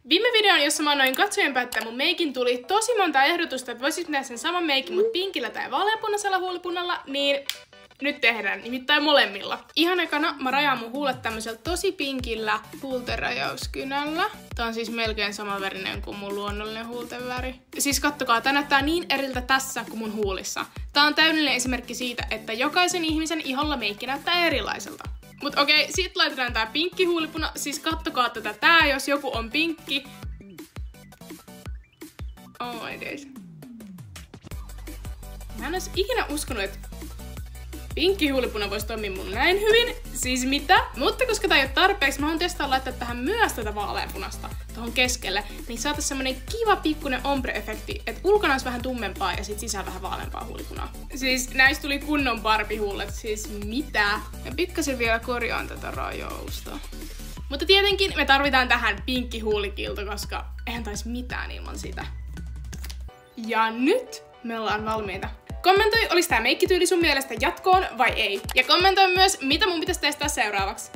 Viime videon, jossa mä annoin katsojien päättää mun meikin, tuli tosi monta ehdotusta, että voisit tehdä sen saman meikin mut pinkillä tai vaaleanpunaisella huulipunnalla, niin nyt tehdään, nimittäin molemmilla. Ihan ekana mä rajaan mun huulet tämmöisellä tosi pinkillä huultenrajauskynällä. Tää on siis melkein samanvärinen kuin mun luonnollinen huultenväri. Siis kattokaa, tää näyttää niin eriltä tässä kuin mun huulissa. Tää on täydellinen esimerkki siitä, että jokaisen ihmisen iholla meikki näyttää erilaiselta. Mut okei, sit laitetaan tää pinkki huulipuna. Siis kattokaa tätä, tää jos joku on pinkki. Oh my days. Mä en ois ikinä uskonut, että pinkki huulipuna voisi toimia mun näin hyvin. Siis mitä? Mutta koska tää ei oo tarpeeksi, mä haluan testaa laittaa tähän myös tätä vaaleanpunasta tohon keskelle. Niin saatais semmonen kiva pikkunen ombre-efekti, että ulkona olisi vähän tummempaa ja sit sisään vähän vaaleampaa huulipunaa. Siis näistä tuli kunnon barbihuulet, siis mitä? Mä pikkasen vielä korjaan tätä rajausta. Mutta tietenkin me tarvitaan tähän pinkki huulikilto, koska eihän taisi mitään ilman sitä. Ja nyt me ollaan valmiita. Kommentoi, olis tää meikkityyli sun mielestä jatkoon vai ei. Ja kommentoi myös, mitä mun pitäisi testaa seuraavaksi.